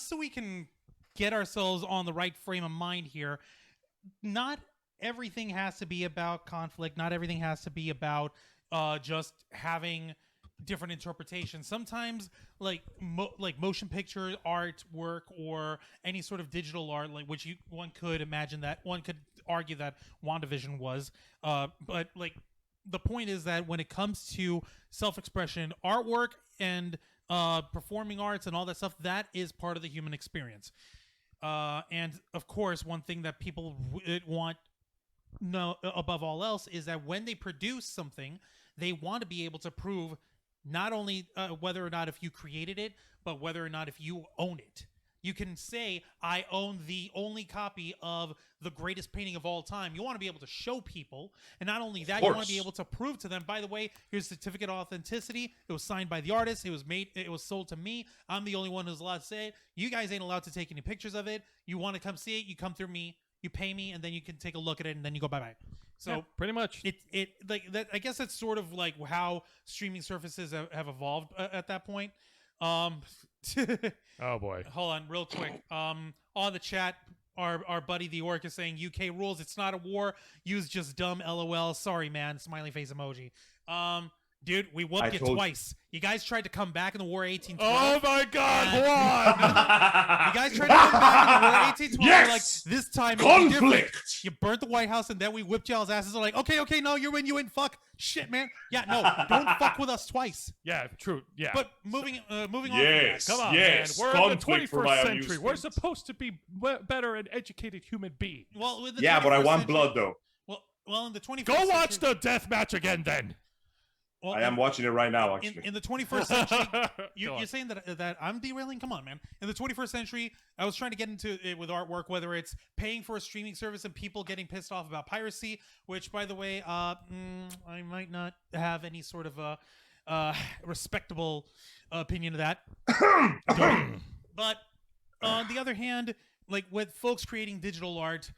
so we can get ourselves on the right frame of mind here, not everything has to be about conflict. Not everything has to be about just having different interpretations. Sometimes, like motion picture artwork or any sort of digital art, like one could imagine that one could argue that WandaVision was. But like the point is that when it comes to self-expression, artwork, and performing arts and all that stuff, that is part of the human experience. And of course, one thing that people want above all else is that when they produce something, they want to be able to prove not only whether or not if you created it, but whether or not if you own it. You can say, I own the only copy of the greatest painting of all time. You want to be able to show people. And not only that, you want to be able to prove to them, by the way, here's certificate of authenticity. It was signed by the artist. It was sold to me. I'm the only one who's allowed to say it. You guys ain't allowed to take any pictures of it. You want to come see it, you come through me, you pay me, and then you can take a look at it, and then you go bye-bye. So yeah, pretty much. It like that. I guess that's sort of like how streaming services have evolved at that point. Oh boy. Hold on, real quick. On the chat, our buddy the Orc is saying UK rules. It's not a war. Use just dumb LOL. Sorry, man. Smiley face emoji. Dude, we whooped you twice. You guys tried to come back in the War 1812. Oh my God, Juan! You guys tried to come back in the War 1812. Yes! Like, this time Conflict! You burnt the White House, and then we whipped y'all's asses. They're like, okay, no, you win, fuck. Shit, man. Yeah, no, don't fuck with us twice. Yeah, true. Yeah. But moving on. Yes, Come on, yes. man. We're in the Conflict for 21st my century. amusement. We're supposed to be better and educated human beings. Well, with the Yeah, but I 21st want century- blood, though. Well, in the 21st Go watch century, the death match again, then. well, I am watching it right now, actually. in the 21st century, you're saying that I'm derailing? Come on, man. In the 21st century, I was trying to get into it with artwork, whether it's paying for a streaming service and people getting pissed off about piracy, which, by the way, I might not have any sort of respectable opinion of that. But on the other hand, like with folks creating digital art,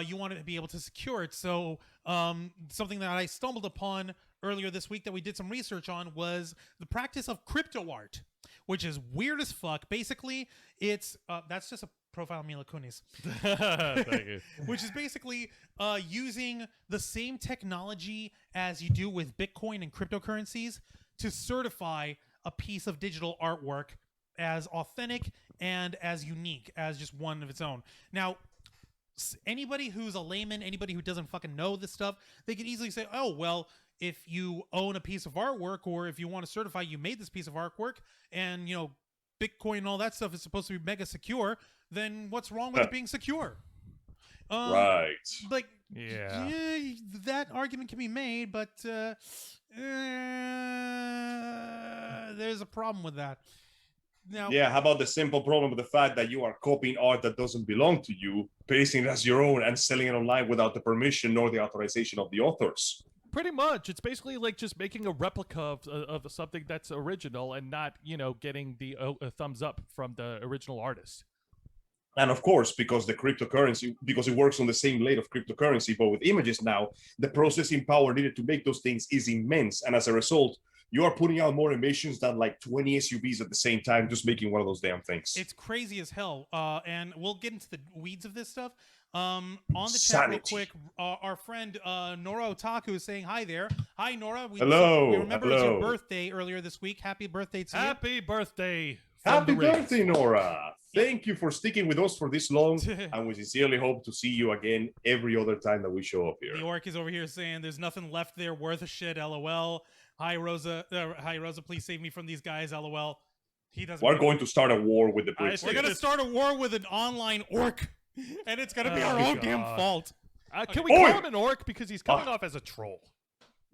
you want to be able to secure it. So something that I stumbled upon earlier this week that we did some research on was the practice of CryptoArt, which is weird as fuck. Basically, it's that's just a profile of Mila Kunis. Thank you. Which is basically using the same technology as you do with Bitcoin and cryptocurrencies to certify a piece of digital artwork as authentic and as unique as just one of its own. Now, anybody who's a layman, anybody who doesn't fucking know this stuff, they can easily say, oh, well, if you own a piece of artwork, or if you want to certify you made this piece of artwork, and, you know, Bitcoin and all that stuff is supposed to be mega secure, then what's wrong with it being secure? Right. Like, Yeah. that argument can be made, but there's a problem with that. Now, Yeah, how about the simple problem with the fact that you are copying art that doesn't belong to you, pasting it as your own, and selling it online without the permission nor the authorization of the authors? Pretty much. It's basically like just making a replica of something that's original and not, getting the thumbs up from the original artist. And of course, because the cryptocurrency, because it works on the same layer of cryptocurrency, but with images now, the processing power needed to make those things is immense. And as a result, you are putting out more emissions than like 20 SUVs at the same time, just making one of those damn things. it's crazy as hell. And we'll get into the weeds of this stuff. On the chat real quick, our friend Nora Otaku is saying hi there. Hi, Nora. Hello. We remember it was your Hello. birthday earlier this week. Happy birthday to you. Happy birthday. Happy from the Ritz. birthday, Nora. Thank you for sticking with us for this long, and we sincerely hope to see you again every other time that we show up here. The Orc is over here saying there's nothing left there worth a shit, LOL. Hi, Rosa. Hi, Rosa. Please save me from these guys, LOL. He doesn't. We're going to start a war with the Brits. We're gonna start a war with an online orc, and it's gonna be our own damn fault. Can we call him an orc because he's coming off as a troll?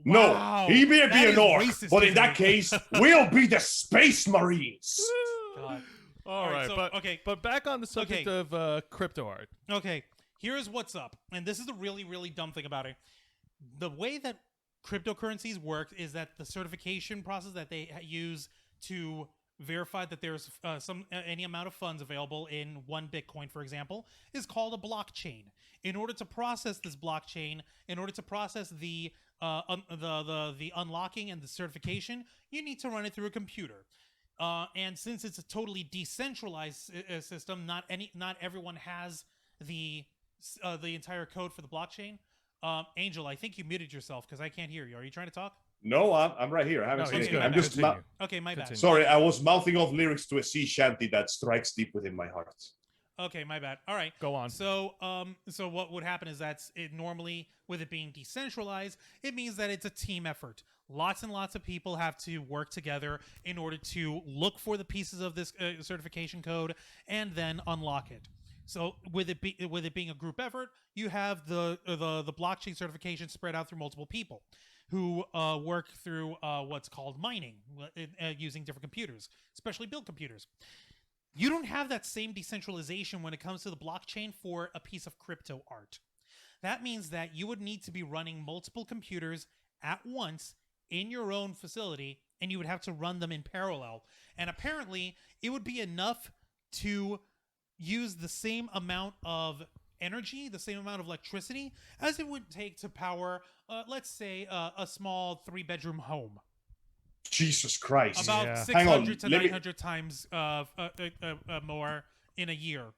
Wow. No, he may That be is an orc, racist, but in isn't that it? case, we'll be the Space Marines. God. All right, so, but okay. But back on the subject of crypto art. Okay, here's what's up. And this is the really, really dumb thing about it. The way that cryptocurrencies work is that the certification process that they use to verify that there's any amount of funds available in one Bitcoin, for example, is called a blockchain. In order to process this blockchain, in order to process the unlocking and the certification, you need to run it through a computer. And since it's a totally decentralized system, not everyone has the entire code for the blockchain. Angel, I think you muted yourself because I can't hear you. Are you trying to talk? No, I'm right here. I haven't seen he's anything. good. I'm just Continue. Okay, my bad. sorry. I was mouthing off lyrics to a sea shanty that strikes deep within my heart. Okay, my bad. All right, Go on. So, so what would happen is normally with it being decentralized, it means that it's a team effort. Lots and lots of people have to work together in order to look for the pieces of this certification code and then unlock it. So, with it being a group effort, you have the blockchain certification spread out through multiple people who work through what's called mining using different computers, especially built computers. You don't have that same decentralization when it comes to the blockchain for a piece of crypto art. That means that you would need to be running multiple computers at once in your own facility, and you would have to run them in parallel. And apparently, it would be enough to use the same amount of energy, the same amount of electricity, as it would take to power, let's say, a small 3-bedroom home. Jesus Christ. About Yeah. 600 to 900 times more in a year.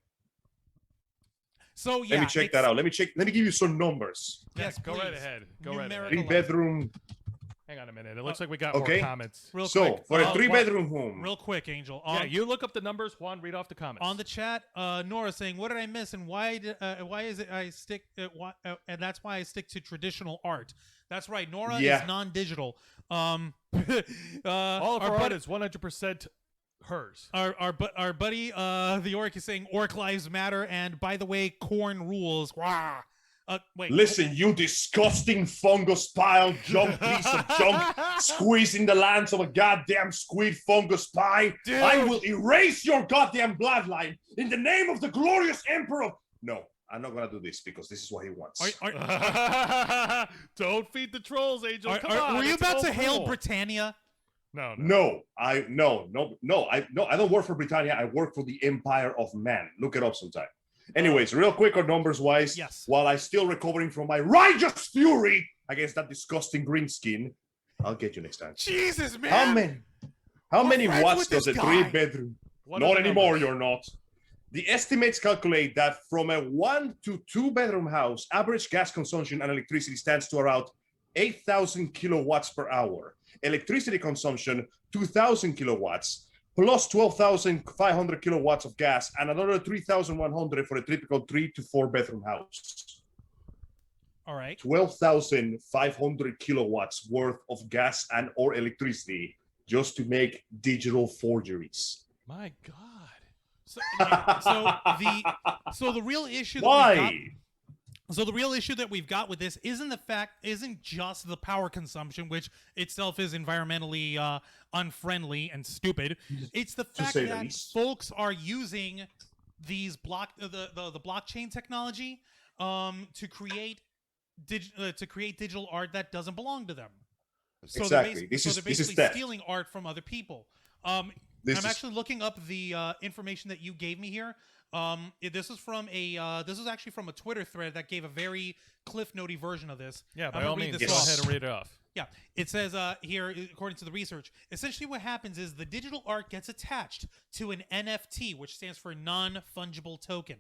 So yeah, Let me check that out. Let me give you some numbers. Yes, Go right please. ahead. Go right ahead. Numerical 3-bedroom. Hang on a minute. It looks like we got Okay. more comments. Real So quick, for a Juan, 3-bedroom home. real quick, Angel. Yeah, you look up the numbers. Juan, read off the comments. On the chat, Nora saying, "What did I miss, and why is it I stick? And that's why I stick to traditional art." That's right. Nora Yeah. is non-digital. All of our art buddy, is 100% hers. our buddy, the Orc is saying, "Orc lives matter," and by the way, corn rules. Wah. Wait. Listen, you disgusting fungus pile, junk piece of junk, squeezing the lands of a goddamn squid fungus pie. Dude. I will erase your goddamn bloodline in the name of the glorious emperor. No, I'm not gonna do this because this is what he wants. Don't feed the trolls, Angel. Come on. Were you it's about all to hail cool. Britannia? No. I don't work for Britannia. I work for the Empire of Man. Look it up sometime. Anyways, real quick on numbers wise, Yes. while I'm still recovering from my righteous fury against that disgusting green skin, I'll get you next time. Jesus, man. How We're many friends watts with does this a guy. 3-bedroom? What are Not the anymore, numbers? you're not. The estimates calculate that from a 1 to 2-bedroom house, average gas consumption and electricity stands to around 8,000 kilowatts per hour. Electricity consumption, 2,000 kilowatts, plus 12,500 kilowatts of gas, and another 3,100 for a typical 3 to 4-bedroom house. All right. 12,500 kilowatts worth of gas and or electricity just to make digital forgeries. My God. So the real issue that Why? the real issue that we've got with this isn't just the power consumption, which itself is environmentally unfriendly and stupid. It's the fact say the that least. folks are using these the blockchain technology to create digital art that doesn't belong to them. So Exactly. They're This is basically theft. stealing art from other people. This I'm is- actually looking up the information that you gave me here. This is actually from a Twitter thread that gave a very Cliff Notey version of this. Yeah, I'm by gonna all read means, this go off. ahead and read it off. Yeah, it says here, according to the research, essentially what happens is the digital art gets attached to an NFT, which stands for non-fungible token,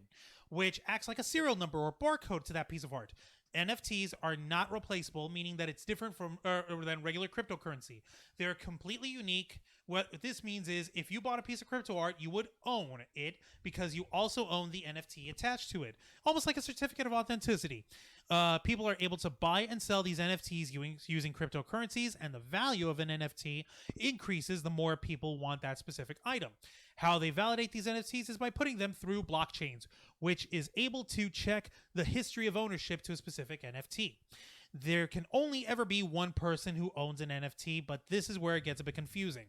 which acts like a serial number or barcode to that piece of art. NFTs are not replaceable, meaning that it's different from than regular cryptocurrency. They're completely unique. What this means is if you bought a piece of crypto art, you would own it because you also own the NFT attached to it, almost like a certificate of authenticity. People are able to buy and sell these NFTs using cryptocurrencies, and the value of an NFT increases the more people want that specific item. How they validate these NFTs is by putting them through blockchains, which is able to check the history of ownership to a specific NFT. There can only ever be one person who owns an NFT, but this is where it gets a bit confusing.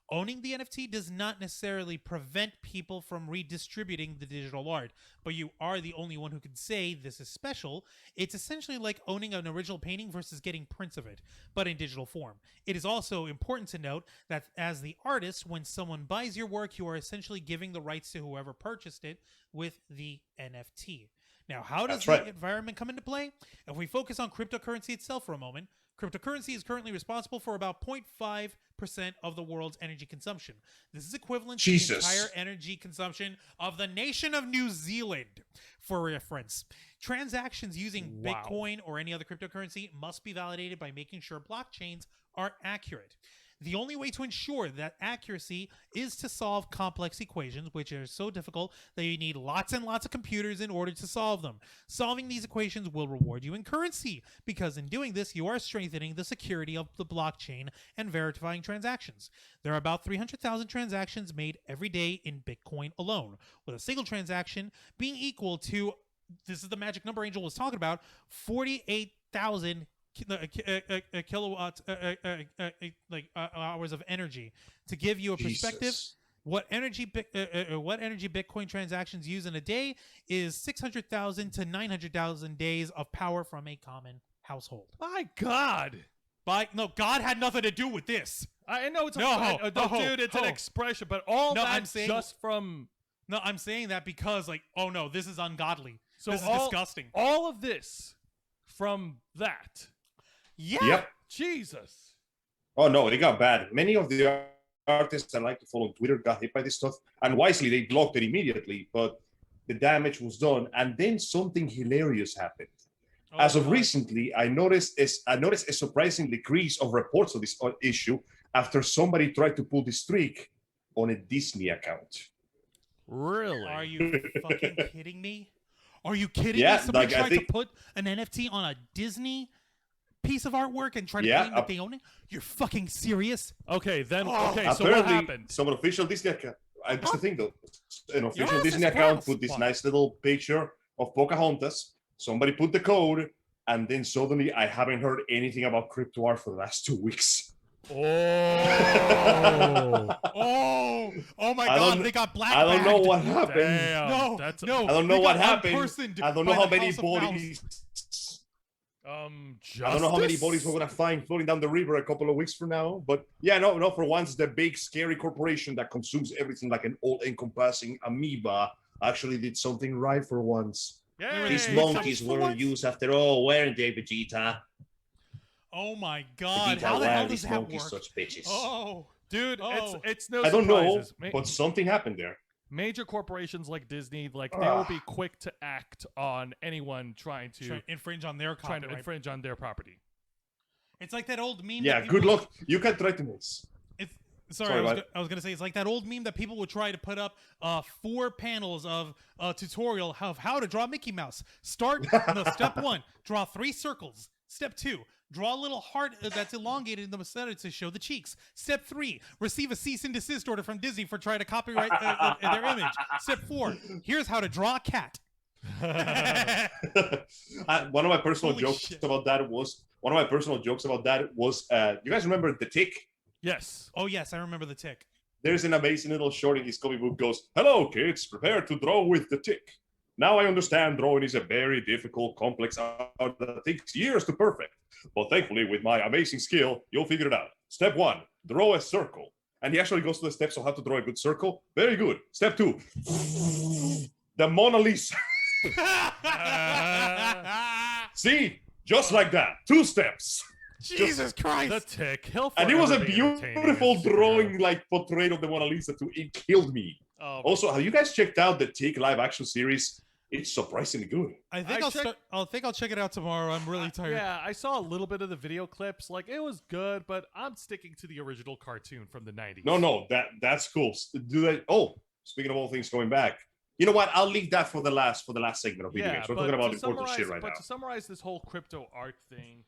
Owning the NFT does not necessarily prevent people from redistributing the digital art, but you are the only one who can say this is special. It's essentially like owning an original painting versus getting prints of it, but in digital form. It is also important to note that as the artist, when someone buys your work, you are essentially giving the rights to whoever purchased it with the NFT. Now, how does That's the right. environment come into play? If we focus on cryptocurrency itself for a moment, cryptocurrency is currently responsible for about 0.5% of the world's energy consumption. This is equivalent to the Jesus. entire energy consumption of the nation of New Zealand. For reference, transactions using Wow. Bitcoin or any other cryptocurrency must be validated by making sure blockchains are accurate. The only way to ensure that accuracy is to solve complex equations, which are so difficult that you need lots and lots of computers in order to solve them. Solving these equations will reward you in currency, because in doing this, you are strengthening the security of the blockchain and verifying transactions. There are about 300,000 transactions made every day in Bitcoin alone, with a single transaction being equal to, this is the magic number Angel was talking about, 48,000 kilowatts, hours of energy. To give you a perspective, Jesus. what energy Bitcoin transactions use in a day is 600,000 to 900,000 days of power from a common household. My God. No, God had nothing to do with this. I know it's No, dude, it's an expression, but all No, I'm that's saying- just from. No, I'm saying that because, oh no, this is ungodly. So this is all- disgusting. All of this from that. Yeah. Yep. Jesus. Oh no, it got bad. Many of the artists I like to follow on Twitter got hit by this stuff, and wisely they blocked it immediately. But the damage was done, and then something hilarious happened. Oh, As of God. recently, I noticed a surprising decrease of reports of this issue after somebody tried to pull this streak on a Disney account. Really? Are you fucking kidding me? Are you kidding Yeah, me? Somebody like, I tried think- to put an NFT on a Disney piece of artwork and try to Yeah, claim that they own it? You're fucking serious? Okay, then. Oh. Okay, so what Apparently, happened? some official Disney account. That's the thing, though. An official Yes, Disney it's account gross. put this What? nice little picture of Pocahontas. Somebody put the code, and then suddenly I haven't heard anything about CryptoArt for the last 2 weeks. Oh. Oh my I God! don't- They got black. I don't know what happened. Damn. No, That's no. I don't know they what got happened. unpersoned I don't by know how the many House of Mouse. bodies. Justice? I don't know how many bodies we're gonna find floating down the river a couple of weeks from now. But yeah, no. For once, the big scary corporation that consumes everything like an all-encompassing amoeba actually did something right for once. Yay, These Hey, monkeys for were once. used after all, weren't they, Vegeta? Oh my God! Vegeta, How the why hell are does these that monkeys work? such bitches? Oh, Dude, Oh. it's no I don't know, surprises. but something happened there. Major corporations like Disney, like they will be quick to act on anyone trying to infringe on their trying to copyright. infringe on their property. It's like that old meme. Yeah, that good people- luck. You can try to miss. It's Sorry, I what? was gonna say it's like that old meme that people would try to put up 4 panels of a tutorial of how to draw Mickey Mouse. Step 1, draw 3 circles. Step 2, draw a little heart that's elongated in the center to show the cheeks. Step 3, receive a cease and desist order from Disney for trying to copyright their image. Step 4, here's how to draw a cat. One of my personal Holy jokes shit. about that was you guys remember The Tick? Yes. Oh yes, I remember the tick. There's an amazing little short in his comic book goes, "Hello kids, prepare to draw with the tick. Now I understand drawing is a very difficult, complex art that takes years to perfect. But thankfully, with my amazing skill, you'll figure it out. Step 1, draw a circle." And he actually goes to the steps of how to draw a good circle. Very good. Step 2, the Mona Lisa. See? Just like that. 2 steps. Jesus Christ! The Tick. He'll And it was a forever be entertaining beautiful as a superhero. drawing, like portrait of the Mona Lisa too. It killed me. Oh, Also, have you guys checked out the Tick live action series? It's surprisingly good. I think I'll check it out tomorrow. I'm really tired. Yeah, I saw a little bit of the video clips. Like it was good, but I'm sticking to the original cartoon from the 90s. No, that's cool. Do that. Oh, speaking of all things going back, you know what? I'll leave that for the last segment of video games. We're talking about important shit right now. But to summarize this whole crypto art thing,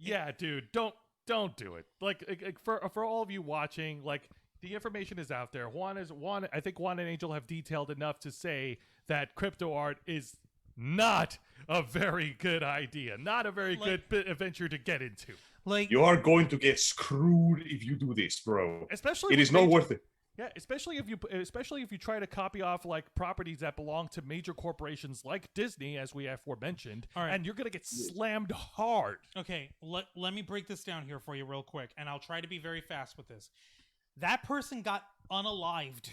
yeah, dude, don't do it. Like for all of you watching, like the information is out there. I think Juan and Angel have detailed enough to say that crypto art is not a very good idea, not a very good venture to get into. Like You are going to get screwed if you do this, bro. Especially It with is not major- worth it. Yeah, especially if you try to copy off like properties that belong to major corporations like Disney, as we aforementioned, All right. and you're gonna get slammed hard. Okay, let me break this down here for you real quick, and I'll try to be very fast with this. That person got unalived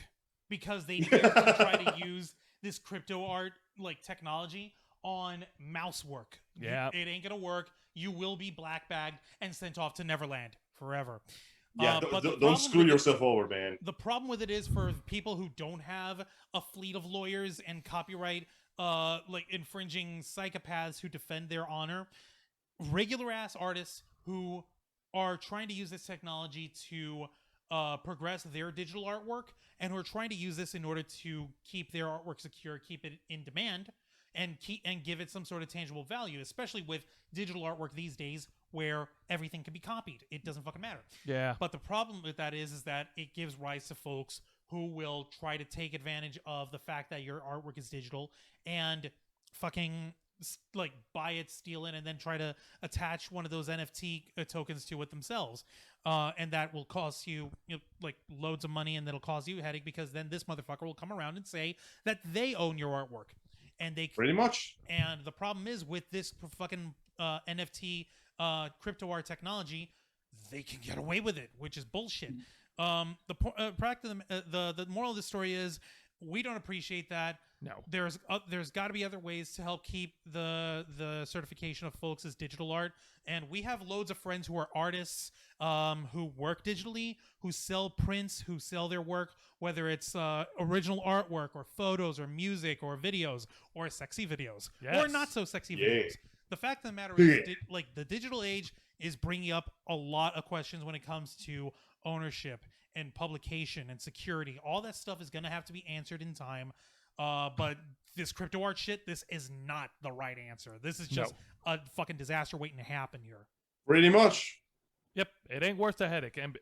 because they dared to try to use this crypto art like technology on mouse work. Yeah. It ain't gonna work. You will be black bagged and sent off to Neverland forever. Yeah, but don't screw yourself over, man. The problem with it is for people who don't have a fleet of lawyers and copyright like infringing psychopaths who defend their honor, regular ass artists who are trying to use this technology to progress their digital artwork and who are trying to use this in order to keep their artwork secure, keep it in demand, and give it some sort of tangible value, especially with digital artwork these days where everything can be copied. It doesn't fucking matter. Yeah. But the problem with that is that it gives rise to folks who will try to take advantage of the fact that your artwork is digital and fucking like buy it, steal it, and then try to attach one of those NFT tokens to it themselves. And that will cost you, like loads of money, and that'll cause you a headache because then this motherfucker will come around and say that they own your artwork. And they pretty much. And the problem is with this fucking NFT CryptoArt technology, they can get away with it, which is bullshit. The moral of the story is we don't appreciate that. No. There's got to be other ways to help keep the certification of folks as digital art, and we have loads of friends who are artists who work digitally, who sell prints, who sell their work, whether it's original artwork or photos or music or videos or sexy videos or not so sexy videos. The fact of the matter is, like, the digital age is bringing up a lot of questions when it comes to ownership and publication and security. All that stuff is going to have to be answered in time. But this CryptoArt shit, this is not the right answer. This is just a fucking disaster waiting to happen here. Pretty much. Yep. It ain't worth the headache. And